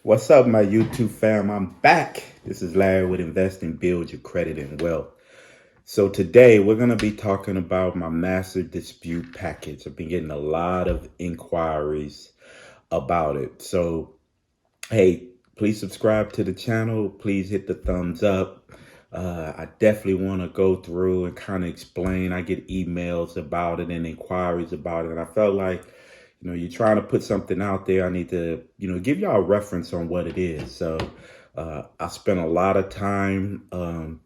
What's up, my YouTube fam? I'm back. This is Larry with Invest and Build Your Credit and Wealth. So today we're going to be talking about my master dispute package. I've been getting a lot of inquiries about it. So, hey, please subscribe to the channel. Please hit the thumbs up. I definitely want to go through and kind of explain. I get emails about it and inquiries about it. And I felt like, you're trying to put something out there. I need to, give y'all a reference on what it is. So I spent a lot of time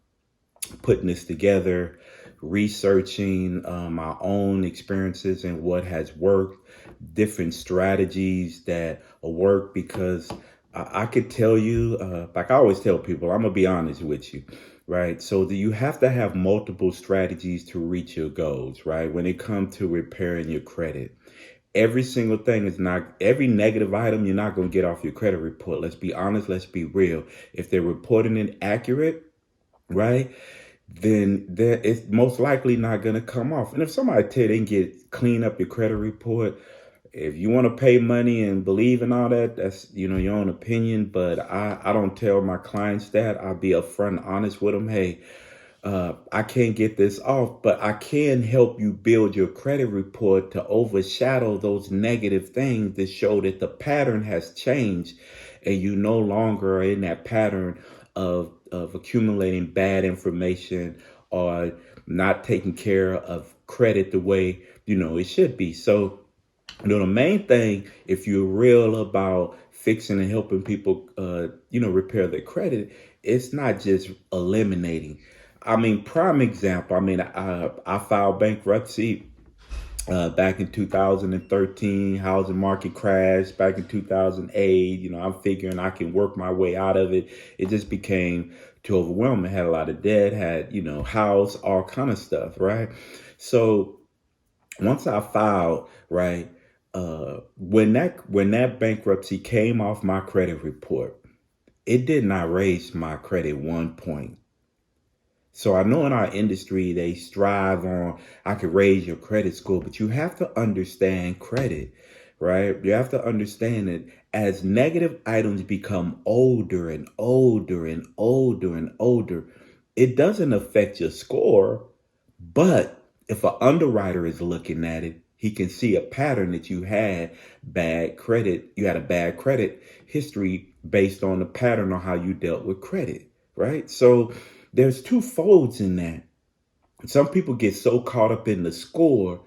putting this together, researching my own experiences and what has worked, different strategies that work, because I could tell you, like I always tell people, I'm going to be honest with you, right? So you have to have multiple strategies to reach your goals, right? When it comes to repairing your credit. Every single thing is not, every negative item you're not going to get off your credit report. Let's be honest. Let's be real. If they're reporting it accurate, right, then it's most likely not going to come off. And if somebody tell you they can clean up your credit report, if you want to pay money and believe in all that, that's, your own opinion. But I don't tell my clients that. I'll be upfront and honest with them. Hey, I can't get this off, but I can help you build your credit report to overshadow those negative things that show that the pattern has changed and you no longer are in that pattern of accumulating bad information or not taking care of credit the way, it should be. So, the main thing, if you're real about fixing and helping people, repair their credit, it's not just eliminating. I mean, prime example. I mean, I filed bankruptcy back in 2013. Housing market crashed back in 2008. I'm figuring I can work my way out of it. It just became too overwhelming. Had a lot of debt. Had house, all kind of stuff. Right. So once I filed, right, when that bankruptcy came off my credit report, it did not raise my credit 1 point. So I know in our industry, they strive on, I could raise your credit score, but you have to understand credit, right? You have to understand that as negative items become older and older and older and older, it doesn't affect your score. But if an underwriter is looking at it, he can see a pattern that you had you had a bad credit history based on the pattern on how you dealt with credit, right? So there's two folds in that. Some people get so caught up in the score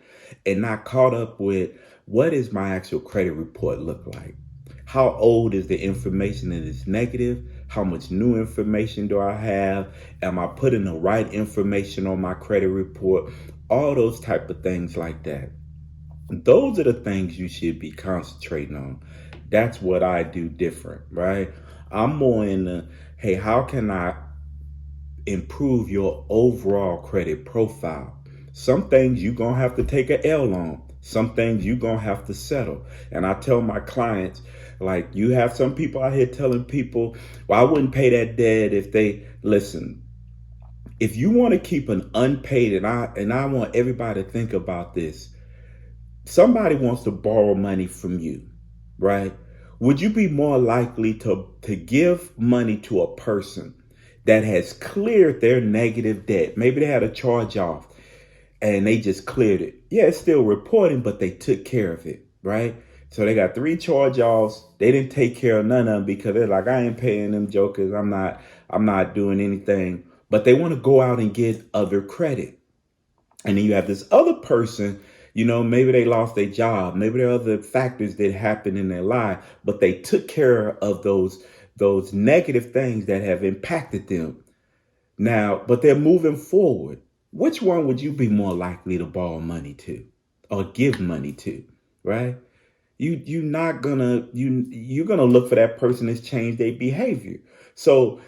and not caught up with what is my actual credit report look like? How old is the information that is negative? How much new information do I have? Am I putting the right information on my credit report? All those type of things like that. Those are the things you should be concentrating on. That's what I do different, right? I'm more in the, hey, how can I improve your overall credit profile? Some things you're going to have to take a L on. Some things you're going to have to settle. And I tell my clients, like, you have some people out here telling people, well, I wouldn't pay that debt if they listen. If you want to keep an unpaid, and I want everybody to think about this. Somebody wants to borrow money from you, right? Would you be more likely to give money to a person that has cleared their negative debt? Maybe they had a charge off and they just cleared it. Yeah, it's still reporting, but they took care of it, right? So they got 3 charge offs. They didn't take care of none of them because they're like, I ain't paying them jokers. I'm not doing anything. But they want to go out and get other credit. And then you have this other person, maybe they lost their job. Maybe there are other factors that happened in their life, but they took care of those negative things that have impacted them. Now, but they're moving forward. Which one would you be more likely to borrow money to or give money to, right? You're gonna look for that person that's changed their behavior. So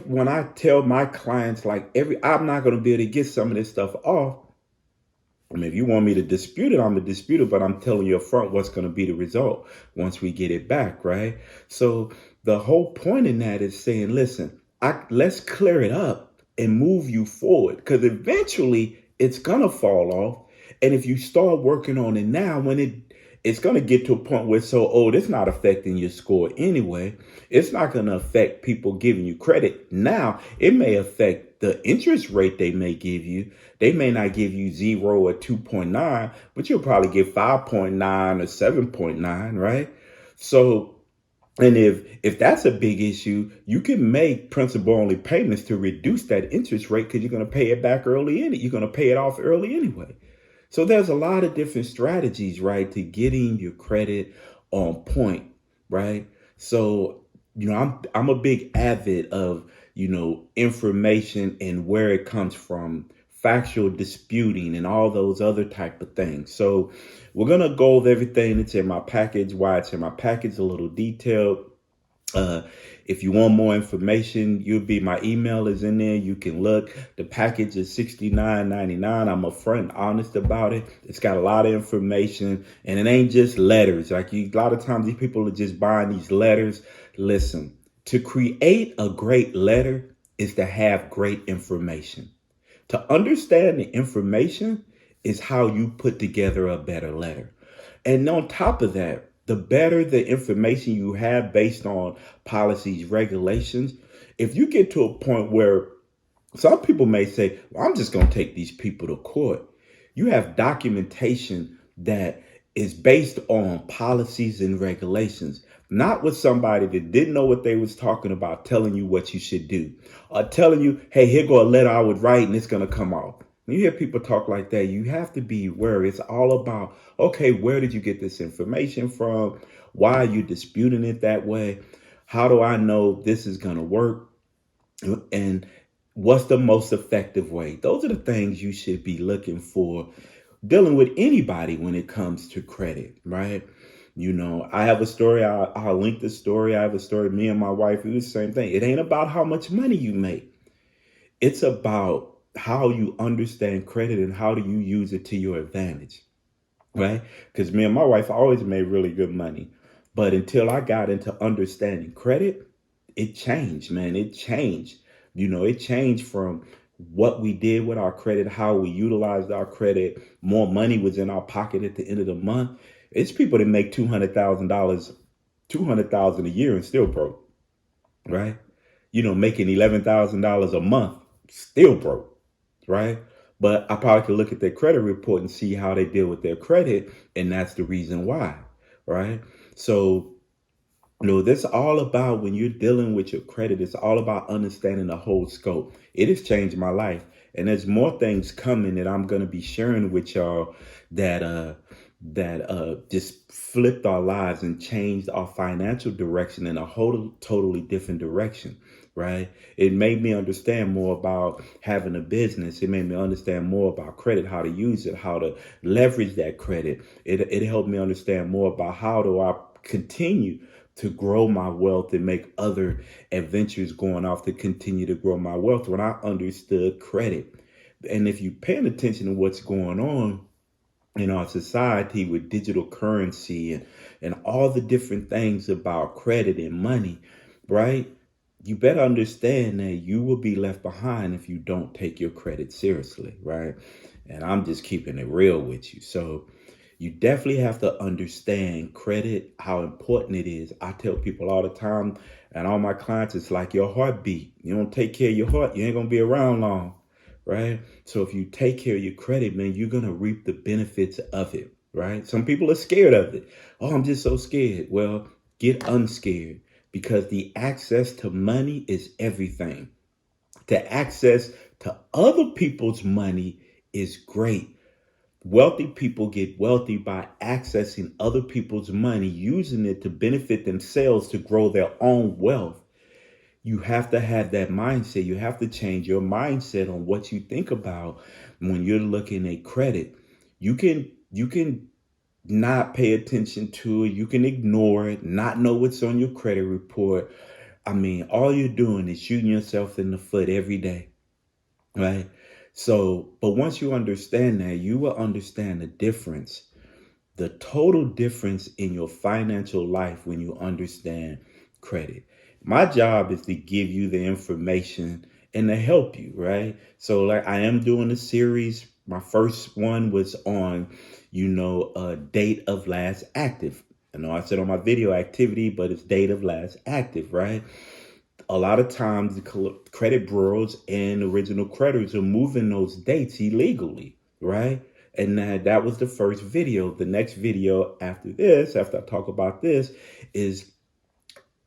when I tell my clients, like, I'm not gonna be able to get some of this stuff off. I mean, if you want me to dispute it, I'm gonna dispute it, but I'm telling you up front what's gonna be the result once we get it back, right? So the whole point in that is saying, listen, let's clear it up and move you forward, because eventually it's gonna fall off. And if you start working on it now, when it's going to get to a point where it's so old, it's not affecting your score anyway. It's not going to affect people giving you credit. Now, it may affect the interest rate they may give you. They may not give you 0 or 2.9, but you'll probably get 5.9 or 7.9, right? So, and if that's a big issue, you can make principal only payments to reduce that interest rate because you're going to pay it back early in it. You're going to pay it off early anyway. So there's a lot of different strategies, right, to getting your credit on point, right? So, I'm a big avid of, information and where it comes from, factual disputing and all those other type of things. So we're gonna go over everything that's in my package, why it's in my package, a little detailed. Uh, if you want more information, my email is in there. You can look. The package is $69.99. I'm upfront and honest about it. It's got a lot of information, and it ain't just letters. A lot of times these people are just buying these letters. Listen, to create a great letter is to have great information. To understand the information is how you put together a better letter. And on top of that, the better the information you have based on policies, regulations, if you get to a point where some people may say, well, I'm just going to take these people to court. You have documentation that is based on policies and regulations, not with somebody that didn't know what they was talking about telling you what you should do, or telling you, hey, here go a letter I would write and it's going to come off. When you hear people talk like that, you have to be aware. It's all about, okay, where did you get this information from? Why are you disputing it that way? How do I know this is going to work? And what's the most effective way? Those are the things you should be looking for dealing with anybody when it comes to credit, right? I have a story. I'll link the story. I have a story. Me and my wife, it was the same thing. It ain't about how much money you make. It's about how you understand credit and how do you use it to your advantage, right? Because me and my wife always made really good money. But until I got into understanding credit, it changed, man. It changed. It changed from what we did with our credit, how we utilized our credit. More money was in our pocket at the end of the month. It's people that make $200,000, 200,000 a year and still broke, right? Making $11,000 a month, still broke, right? But I probably could look at their credit report and see how they deal with their credit, and that's the reason why, right? So, this all about when you're dealing with your credit, it's all about understanding the whole scope. It has changed my life. And there's more things coming that I'm gonna be sharing with y'all that just flipped our lives and changed our financial direction in a whole totally different direction, right? It made me understand more about having a business. It made me understand more about credit, how to use it, how to leverage that credit. It helped me understand more about how do I continue to grow my wealth and make other adventures going off to continue to grow my wealth when I understood credit. And if you're paying attention to what's going on in our society with digital currency and all the different things about credit and money, right? You better understand that you will be left behind if you don't take your credit seriously, right? And I'm just keeping it real with you. So you definitely have to understand credit, how important it is. I tell people all the time, and all my clients, it's like your heartbeat. You don't take care of your heart, you ain't gonna be around long, right? So if you take care of your credit, man, you're gonna reap the benefits of it, right? Some people are scared of it. Oh, I'm just so scared. Well, get unscared because the access to money is everything. The access to other people's money is great. Wealthy people get wealthy by accessing other people's money, using it to benefit themselves to grow their own wealth. You have to have that mindset. You have to change your mindset on what you think about when you're looking at credit. You can not pay attention to it. You can ignore it, not know what's on your credit report. I mean, all you're doing is shooting yourself in the foot every day, right? So, but once you understand that, you will understand the difference, the total difference in your financial life when you understand credit. My job is to give you the information and to help you, right? So, like, I am doing a series My first one was on, date of last active. I know I said on my video activity, but it's date of last active, right? A lot of times the credit bureaus and original creditors are moving those dates illegally, right? And that was the first video. The next video after this, after I talk about this, is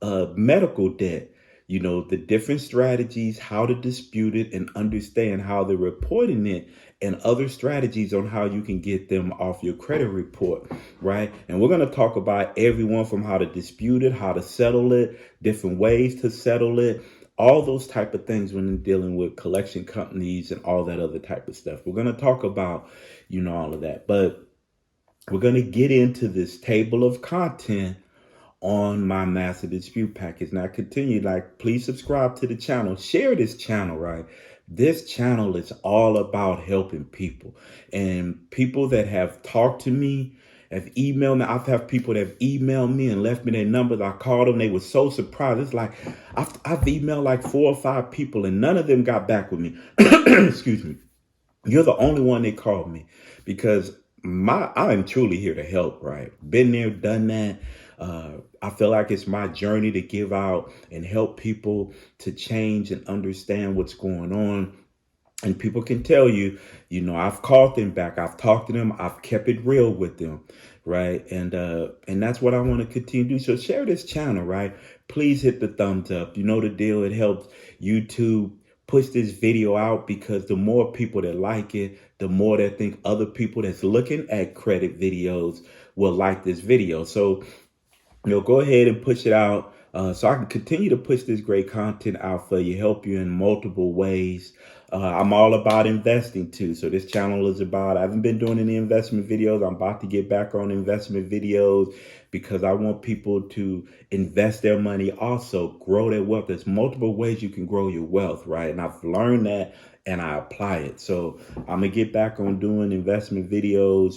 medical debt. The different strategies, how to dispute it and understand how they're reporting it, and other strategies on how you can get them off your credit report, right? And we're going to talk about everyone from how to dispute it, how to settle it, different ways to settle it, all those type of things when dealing with collection companies and all that other type of stuff. We're going to talk about, all of that. But we're going to get into this table of content on my master dispute package. Now continue, please subscribe to the channel, share this channel, right? This channel is all about helping people, and people that have talked to me have emailed me. I've had people that have emailed me and left me their numbers. I called them. They were so surprised. It's like I've emailed like 4 or 5 people and none of them got back with me. Excuse me. You're the only one that called me, because I am truly here to help, right? Been there, done that. I feel like it's my journey to give out and help people to change and understand what's going on. And people can tell you, I've called them back. I've talked to them. I've kept it real with them, right? And that's what I want to continue to do. So share this channel, right? Please hit the thumbs up. You know the deal. It helps YouTube push this video out, because the more people that like it, the more that think other people that's looking at credit videos will like this video. So go ahead and push it out, so I can continue to push this great content out for you, help you in multiple ways. I'm all about investing too. So this channel is about, I haven't been doing any investment videos. I'm about to get back on investment videos, because I want people to invest their money, also grow their wealth. There's multiple ways you can grow your wealth, right? And I've learned that and I apply it. So I'm going to get back on doing investment videos,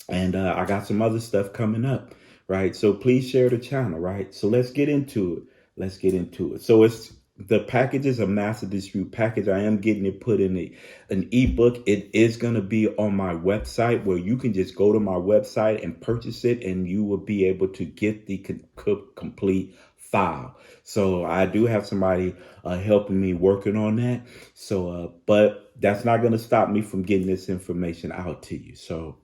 and I got some other stuff coming up, right? So please share the channel, right? So let's get into it. So it's the package is a master dispute package. I am getting it put in an ebook. It is going to be on my website, where you can just go to my website and purchase it, and you will be able to get the complete file. So I do have somebody helping me working on that. So, but that's not going to stop me from getting this information out to you. So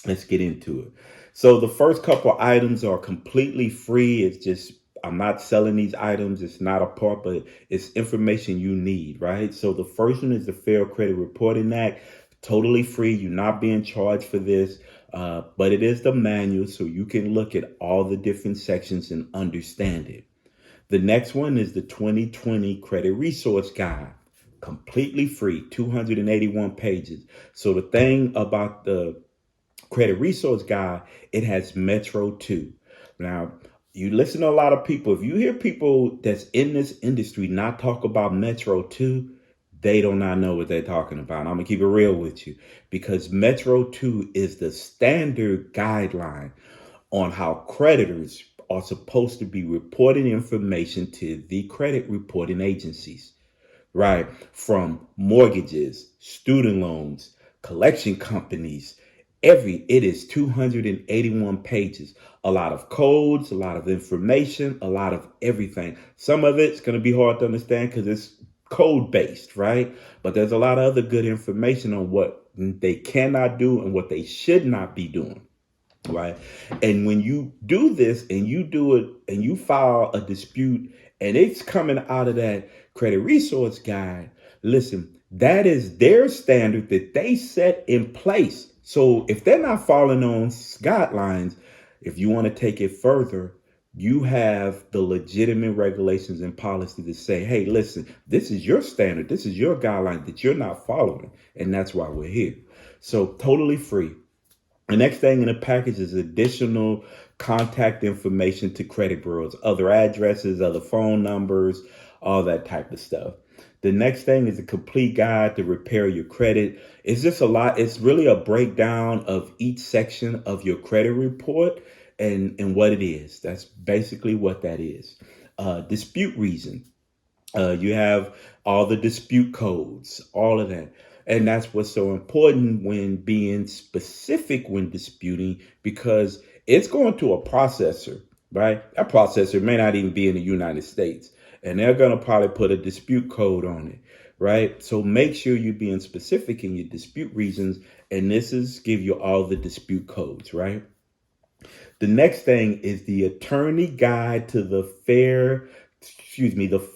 let's get into it. So the first couple items are completely free. It's just, I'm not selling these items. It's not a part, but it's information you need, right? So the first one is the Fair Credit Reporting Act. Totally free. You're not being charged for this, but it is the manual, so you can look at all the different sections and understand it. The next one is the 2020 Credit Resource Guide. Completely free, 281 pages. So the thing about the Credit Resource Guide, it has Metro 2. Now, you listen to a lot of people. If you hear people that's in this industry not talk about Metro 2, they do not know what they're talking about. I'm going to keep it real with you, because Metro 2 is the standard guideline on how creditors are supposed to be reporting information to the credit reporting agencies, right? From mortgages, student loans, collection companies, it is 281 pages, a lot of codes, a lot of information, a lot of everything. Some of it's going to be hard to understand because it's code based, right? But there's a lot of other good information on what they cannot do and what they should not be doing, right? And when you do this and you do it and you file a dispute and it's coming out of that credit resource guide, listen, that is their standard that they set in place. So if they're not following on guidelines, if you want to take it further, you have the legitimate regulations and policy to say, hey, listen, this is your standard. This is your guideline that you're not following. And that's why we're here. So totally free. The next thing in the package is additional contact information to credit bureaus, other addresses, other phone numbers, all that type of stuff. The next thing is a complete guide to repair your credit. It's just a lot. It's really a breakdown of each section of your credit report and what it is. That's basically what that is. Dispute reason. You have all the dispute codes, all of that. And that's what's so important when being specific when disputing, because it's going to a processor, right? That processor may not even be in the United States, and they're going to probably put a dispute code on it, right? So make sure you're being specific in your dispute reasons, and this is give you all the dispute codes, right? The next thing is the Attorney Guide to the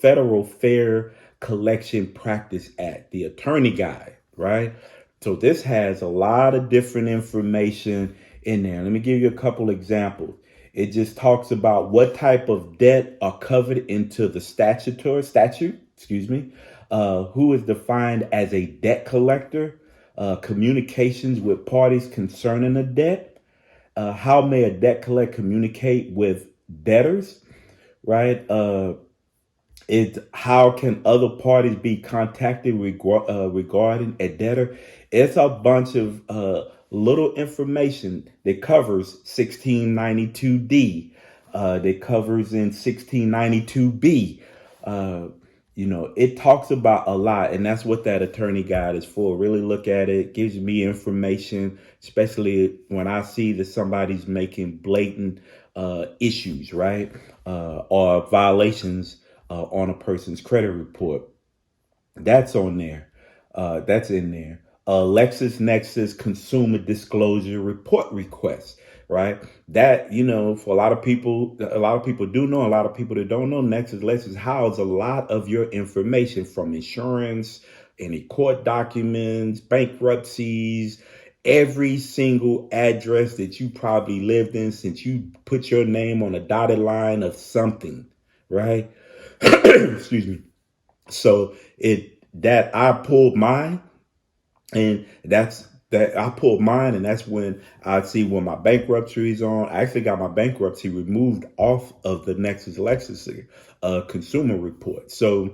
Federal Fair Collection Practice Act, the Attorney Guide, right? So this has a lot of different information in there. Let me give you a couple examples. It just talks about what type of debt are covered into the who is defined as a debt collector, communications with parties concerning a debt, how may a debt collector communicate with debtors, right? How can other parties be contacted regarding a debtor? It's a bunch of little information that covers 1692D, that covers in 1692B. It talks about a lot, and that's what that attorney guide is for. Really look at it, gives me information, especially when I see that somebody's making blatant issues, right? Or violations on a person's credit report. That's on there. That's in there. LexisNexis consumer disclosure report request, right? That, for a lot of people do know, a lot of people that don't know, Lexis houses a lot of your information from insurance, any court documents, bankruptcies, every single address that you probably lived in since you put your name on a dotted line of something, right? Excuse me. So that I pulled mine, and that's when I see when my bankruptcy is on. I actually got my bankruptcy removed off of the Lexus consumer report. So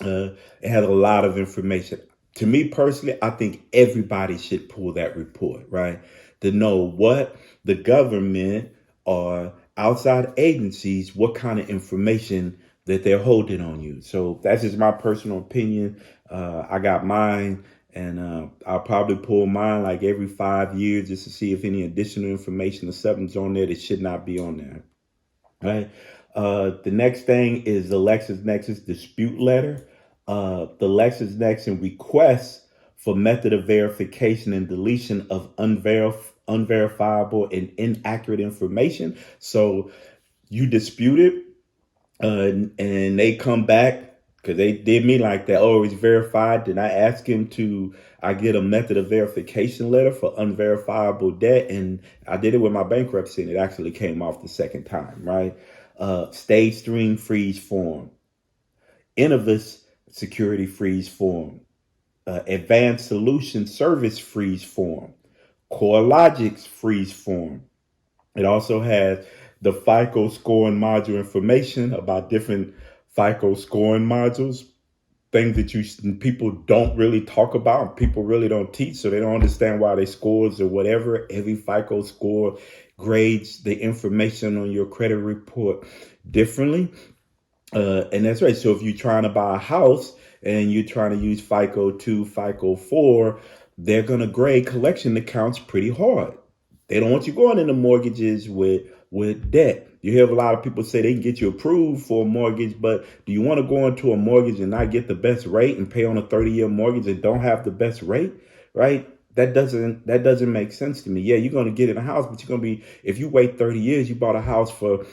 it had a lot of information. To me personally, I think everybody should pull that report, right? To know what the government or outside agencies, what kind of information that they're holding on you. So that's just my personal opinion. I got mine, and I'll probably pull mine like every 5 years just to see if any additional information or something's on there that should not be on there. Right. The next thing is the LexisNexis dispute letter. The LexisNexis request for method of verification and deletion of unverifiable and inaccurate information. So you dispute it, and they come back because they did me like that. Oh, it's verified. Then I get a method of verification letter for unverifiable debt, and I did it with my bankruptcy, and it actually came off the second time, right? Stage stream freeze form, Innovis security freeze form, advanced solution service freeze form, CoreLogic's freeze form. It also has the FICO scoring module information about different FICO scoring modules, things that people don't really talk about, people really don't teach, so they don't understand why they scores or whatever. Every FICO score grades the information on your credit report differently. And that's right. So if you're trying to buy a house and you're trying to use FICO 2, FICO 4, they're going to grade collection accounts pretty hard. They don't want you going into mortgages with debt. You hear a lot of people say they can get you approved for a mortgage, but do you want to go into a mortgage and not get the best rate and pay on a 30-year mortgage and don't have the best rate, right? That doesn't make sense to me. Yeah, you're going to get in a house, but if you wait 30 years, you bought a house for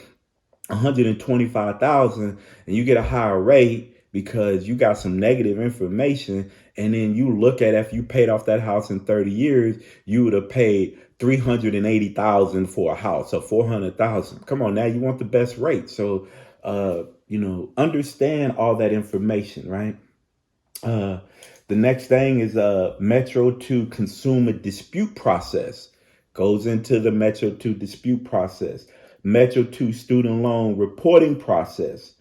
125,000 and you get a higher rate because you got some negative information, and then you look at if you paid off that house in 30 years, you would have paid 380,000 for a house, or 400,000. Come on, now you want the best rate. So understand all that information, right? The next thing is Metro 2 consumer dispute process. Goes into the Metro 2 dispute process. Metro 2 student loan reporting process.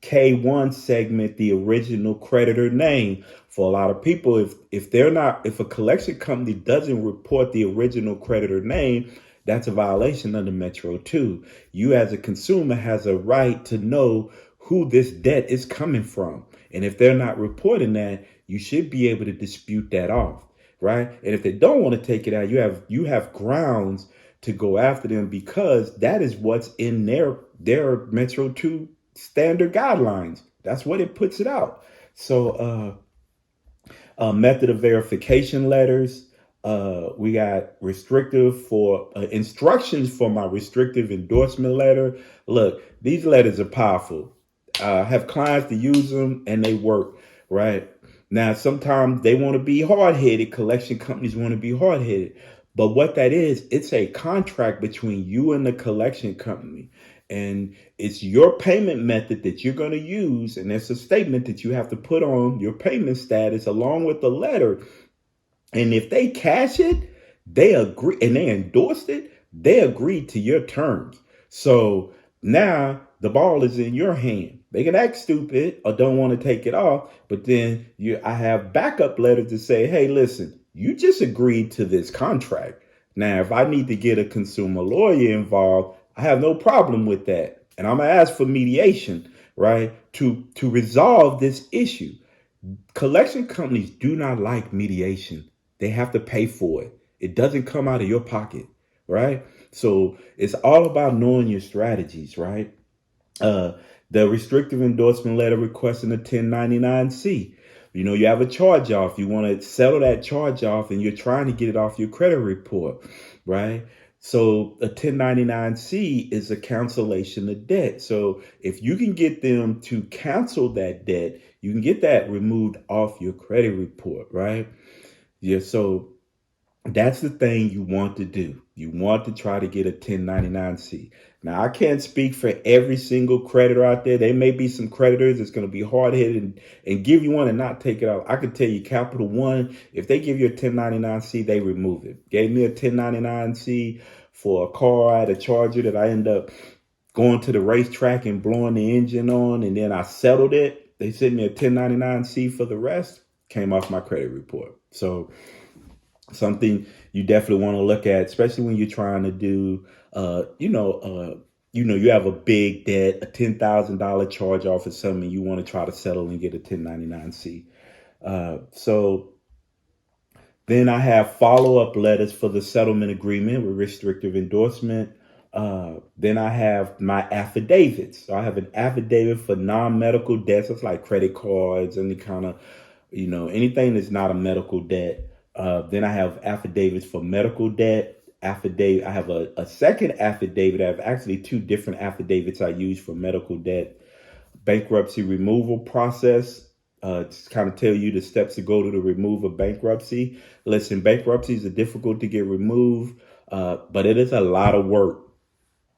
K1 segment, the original creditor name. For a lot of people, if a collection company doesn't report the original creditor name, that's a violation under Metro 2. You as a consumer has a right to know who this debt is coming from. And if they're not reporting that, you should be able to dispute that off, right? And if they don't want to take it out, you have grounds to go after them because that is what's in their Metro 2 standard guidelines. That's what it puts it out. So method of verification letters. We got restrictive for instructions for my restrictive endorsement letter. Look, these letters are powerful. I have clients to use them and they work, right? Now, sometimes they want to be hard headed. Collection companies want to be hard headed. But what that is, it's a contract between you and the collection company. And it's your payment method that you're going to use. And it's a statement that you have to put on your payment status along with the letter. And if they cash it, they agree and they endorsed it, they agreed to your terms. So now the ball is in your hand. They can act stupid or don't want to take it off, but then I have backup letters to say, hey, listen, you just agreed to this contract. Now, if I need to get a consumer lawyer involved, I have no problem with that. And I'm gonna ask for mediation, right? To resolve this issue. Collection companies do not like mediation. They have to pay for it. It doesn't come out of your pocket, right? So it's all about knowing your strategies, right? Uh, the restrictive endorsement letter requesting a 1099-C. You have a charge off. You want to settle that charge off and you're trying to get it off your credit report, right? So a 1099-C is a cancellation of debt. So if you can get them to cancel that debt, you can get that removed off your credit report, right? Yeah, so that's the thing you want to do. You want to try to get a 1099-C. Now, I can't speak for every single creditor out there. There may be some creditors that's going to be hard-headed and give you one and not take it out. I can tell you Capital One, if they give you a 1099-C, they remove it. Gave me a 1099-C for a car I had a Charger that I ended up going to the racetrack and blowing the engine on, and then I settled it. They sent me a 1099-C for the rest. Came off my credit report. So something you definitely want to look at, especially when you're trying to do, you have a big debt, a $10,000 charge off or something, you want to try to settle and get a 1099-C. So then I have follow-up letters for the settlement agreement with restrictive endorsement. Then I have my affidavits. So I have an affidavit for non-medical debts. It's like credit cards, any kind of, anything that's not a medical debt. Then I have affidavits for medical debt. I have a second affidavit. I have actually two different affidavits I use for medical debt. Bankruptcy removal process. To kind of tell you the steps to go to remove a bankruptcy. Listen, bankruptcies are difficult to get removed, but it is a lot of work.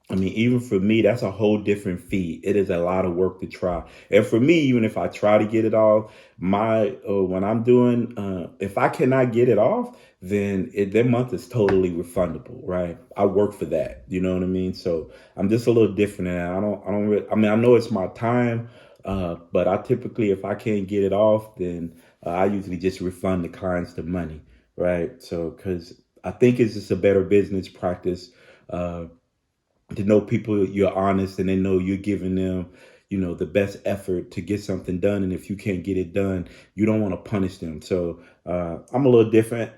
I mean, even for me, that's a whole different fee. It is a lot of work to try. And for me, even if I try to get it off, when I'm doing, if I cannot get it off, then that month is totally refundable, right? I work for that. You know what I mean? So I'm just a little different. And I don't really, I mean, I know it's my time, but I typically, if I can't get it off, then I usually just refund the clients the money, right? So, because I think it's just a better business practice. To know people you're honest and they know you're giving them, the best effort to get something done. And if you can't get it done, you don't want to punish them. So I'm a little different,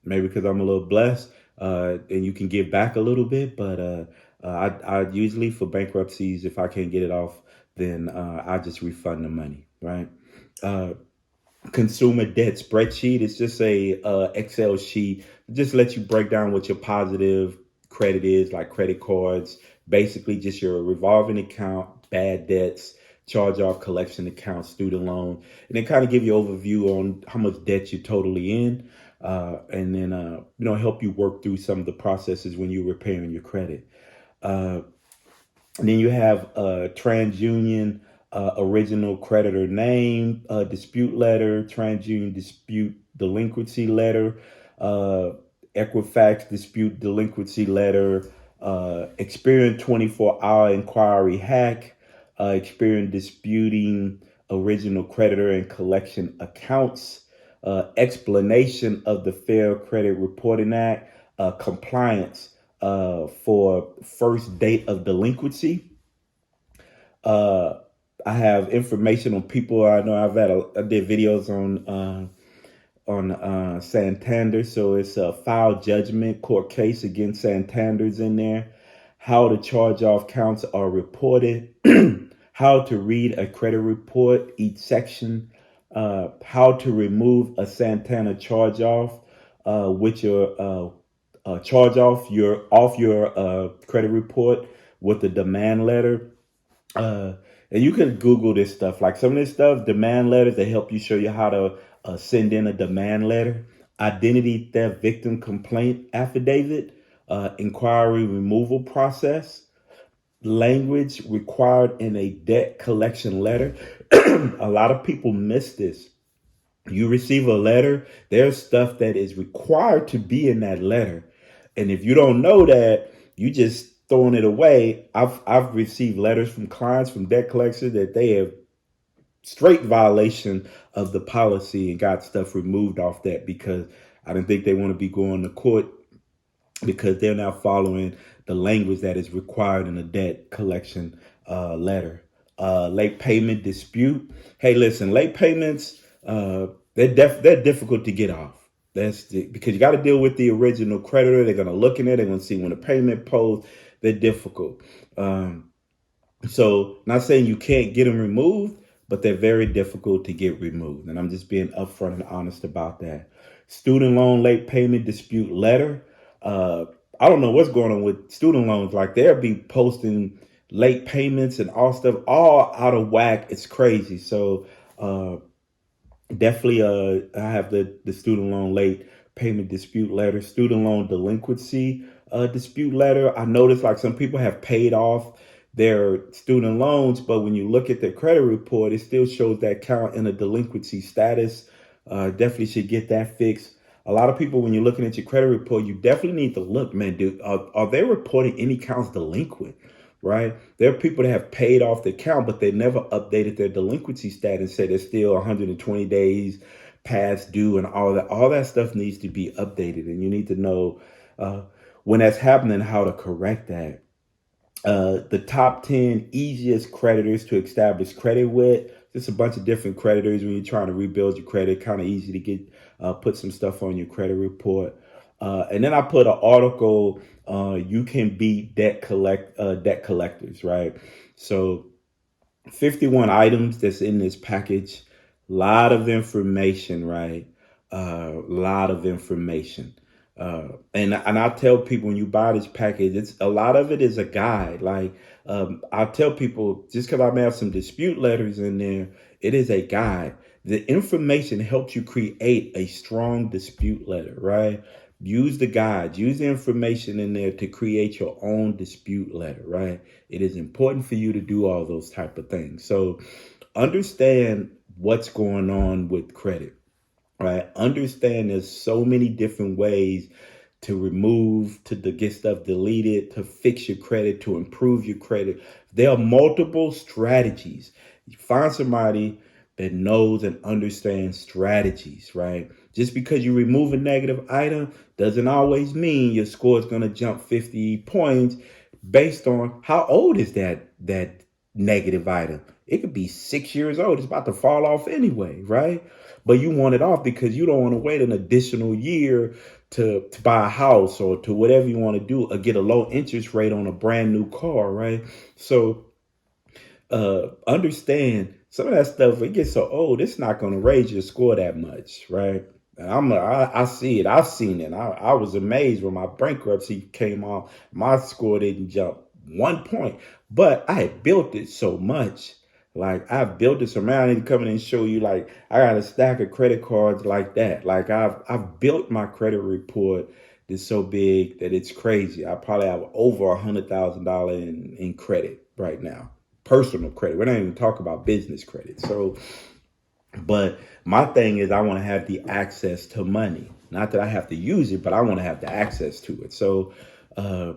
maybe because I'm a little blessed and you can give back a little bit. But I usually for bankruptcies, if I can't get it off, then I just refund the money, right? Uh, Consumer debt spreadsheet. It's just a Excel sheet. Just let you break down what your positive credit is, like credit cards, basically just your revolving account, bad debts, charge off collection account, student loan, and then kind of give you an overview on how much debt you're totally in, and then help you work through some of the processes when you're repairing your credit. Uh, and then you have TransUnion original creditor name, dispute letter, TransUnion dispute delinquency letter, uh, Equifax dispute delinquency letter, Experian 24-hour inquiry hack, Experian disputing original creditor and collection accounts, explanation of the Fair Credit Reporting Act, compliance for first date of delinquency, I have information on people. I know I did videos on Santander. So it's a file judgment court case against Santander's in there. How the charge off counts are reported. How to read a credit report, each section. How to remove a Santana charge off, which your charge off your credit report with the demand letter. uh, and you can Google this stuff. Like some of this stuff, demand letters, they help you show you how to send in a demand letter, identity theft victim complaint affidavit, inquiry removal process, language required in a debt collection letter. A lot of people miss this. You receive a letter, there's stuff that is required to be in that letter. And if you don't know that, you just throwing it away. I've received letters from clients from debt collectors that they have straight violation of the policy and got stuff removed off that because I didn't think they want to be going to court because they're now following the language that is required in a debt collection letter. Late payment dispute. Hey, listen, late payments, they're difficult to get off. Because you got to deal with the original creditor. They're going to look in it. They're going to see when the payment posed. They're difficult. So, not saying you can't get them removed, but they're very difficult to get removed. And I'm just being upfront and honest about that. Student loan late payment dispute letter. Uh, I don't know what's going on with student loans. Like they'll be posting late payments and all stuff all out of whack. It's crazy. So, definitely, I have the student loan late payment dispute letter, student loan delinquency dispute letter. I noticed like some people have paid off their student loans, but when you look at their credit report, it still shows that count in a delinquency status. Definitely should get that fixed. A lot of people, when you're looking at your credit report, you definitely need to look, man, dude, are they reporting any counts delinquent? Right? There are people that have paid off the account, but they never updated their delinquency stat and said they're still 120 days past due and all that. All that stuff needs to be updated, and you need to know uh, when that's happening how to correct that. The top 10 easiest creditors to establish credit with. Just a bunch of different creditors when you're trying to rebuild your credit. Kind of easy to get put some stuff on your credit report. And then I put an article. You can beat debt collectors, right? So 51 items that's in this package. Lot of information, right? Lot of information. And I tell people when you buy this package, it's a lot of it is a guide. Like I tell people, just because I may have some dispute letters in there, it is a guide. The information helps you create a strong dispute letter, right? Use the guide, use the information in there to create your own dispute letter, right? It is important for you to do all those type of things. So understand what's going on with credit, right? Understand there's so many different ways to remove, get stuff deleted, to fix your credit, to improve your credit. There are multiple strategies. You find somebody that knows and understands strategies, right? Just because you remove a negative item doesn't always mean your score is going to jump 50 points based on how old is that negative item. It could be 6 years old. It's about to fall off anyway, right? But you want it off because you don't want to wait an additional year to buy a house or to whatever you want to do or get a low interest rate on a brand new car, right? So understand some of that stuff, it gets so old, it's not going to raise your score that much, right? And I see it. I've seen it. I was amazed when my bankruptcy came off. My score didn't jump 1 point, but I had built it so much. Like I've built it so man, I need to come in and show you. Like I got a stack of credit cards like that. Like I've built my credit report that's so big that it's crazy. I probably have over $100,000 in credit right now, personal credit. We're not even talking about business credit. So, but my thing is, I want to have the access to money. Not that I have to use it, but I want to have the access to it. So, uh,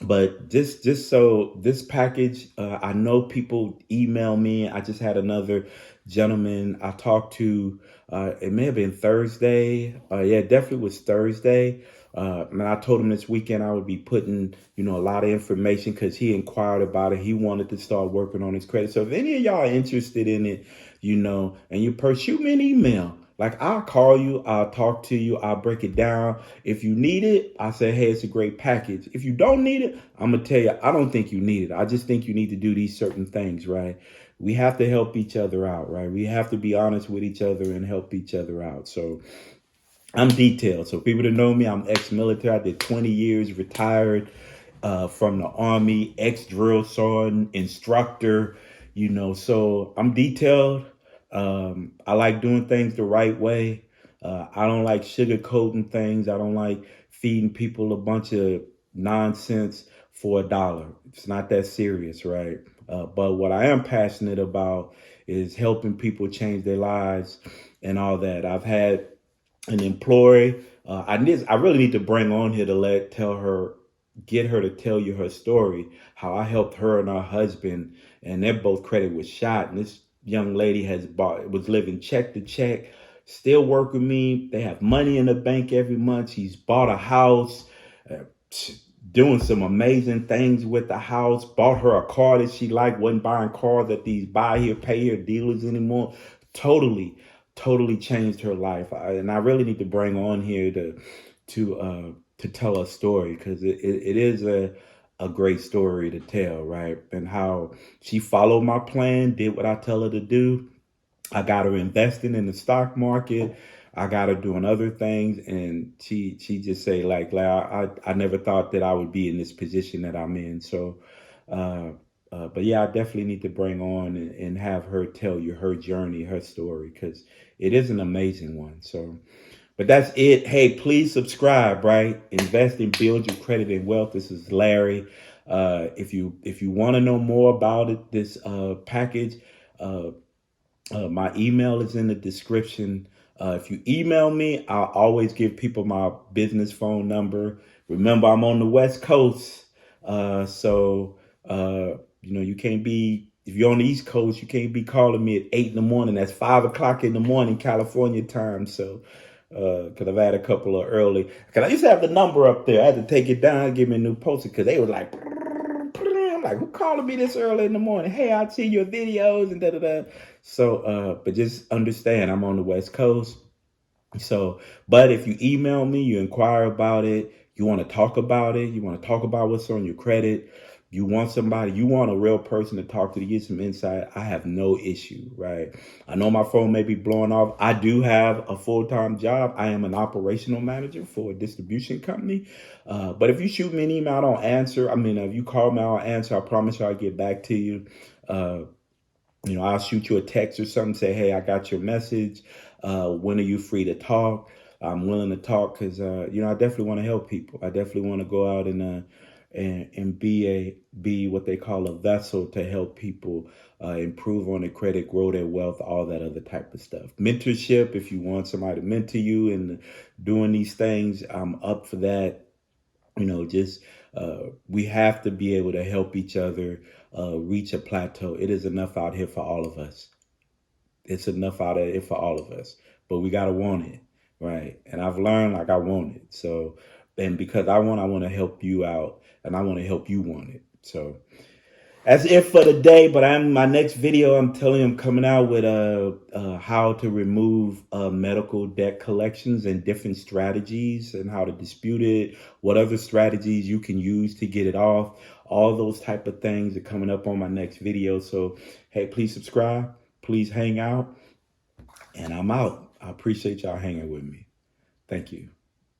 but just so this package, I know people email me. I just had another gentleman I talked to. It may have been Thursday. Yeah, it definitely was Thursday. And I told him this weekend I would be putting, a lot of information because he inquired about it. He wanted to start working on his credit. So if any of y'all are interested in it, and you shoot me an email. Like, I'll call you, I'll talk to you, I'll break it down. If you need it, I say, hey, it's a great package. If you don't need it, I'm gonna tell you, I don't think you need it. I just think you need to do these certain things, right? We have to help each other out, right? We have to be honest with each other and help each other out. So I'm detailed. So people that know me, I'm ex-military. I did 20 years, retired from the Army, ex-drill sergeant, instructor, so I'm detailed. I like doing things the right way. I don't like sugarcoating things. I don't like feeding people a bunch of nonsense for $1. It's not that serious, right? But what I am passionate about is helping people change their lives and all that. I've had an employee. I really need to bring on here to get her to tell you her story, how I helped her and her husband, and their both credit was shot. And this young lady was living check to check, still work with me. They have money in the bank every month. She's bought a house, uh, doing some amazing things with the house, bought her a car that she liked, wasn't buying cars at these buy here, pay here dealers anymore. Totally changed her life. And I really need to bring on here to tell a story, because it is a great story to tell, right? And how she followed my plan, did what I tell her to do. I got her investing in the stock market. I got her doing other things, and she just say like I never thought that I would be in this position that I'm in. So, but yeah, I definitely need to bring on and have her tell you her journey, her story, because it is an amazing one. So, but that's it. Hey, please subscribe, right? Invest and build your credit and wealth. This is Larry. If you want to know more about it, this package. Uh, my email is in the description. If you email me, I'll always give people my business phone number. Remember, I'm on the West Coast. So, you can't be, if you're on the East Coast, you can't be calling me at 8 in the morning. That's 5 o'clock in the morning, California time. So, because I've had a couple of early, because I used to have the number up there. I had to take it down and give me a new poster because they were like, I'm like, who calling me this early in the morning? Hey, I see your videos and da da da. So, but just understand, I'm on the West Coast. So, but if you email me, you inquire about it, you want to talk about it, you want to talk about what's on your credit, you want a real person to talk to get some insight, I have no issue, right? I know my phone may be blowing off. I do have a full-time job. I am an operational manager for a distribution company. But if you shoot me an email, I don't answer. I mean, if you call me, I'll answer. I promise you I'll get back to you. Uh, I'll shoot you a text or something, say, hey, I got your message. When are you free to talk? I'm willing to talk because, I definitely want to help people. I definitely want to go out and be what they call a vessel to help people improve on their credit, grow their wealth, all that other type of stuff. Mentorship, if you want somebody to mentor you and doing these things, I'm up for that. Just we have to be able to help each other reach a plateau. It is enough out here for all of us. It's enough out of it for all of us, but we gotta want it, right? And I've learned like I want it. So, and because I want to help you out, and I want to help you want it. So that's it for the day. But my next video, I'm telling you, I'm coming out with how to remove medical debt collections and different strategies and how to dispute it. What other strategies you can use to get it off? All those type of things are coming up on my next video. So hey, please subscribe. Please hang out, and I'm out. I appreciate y'all hanging with me. Thank you.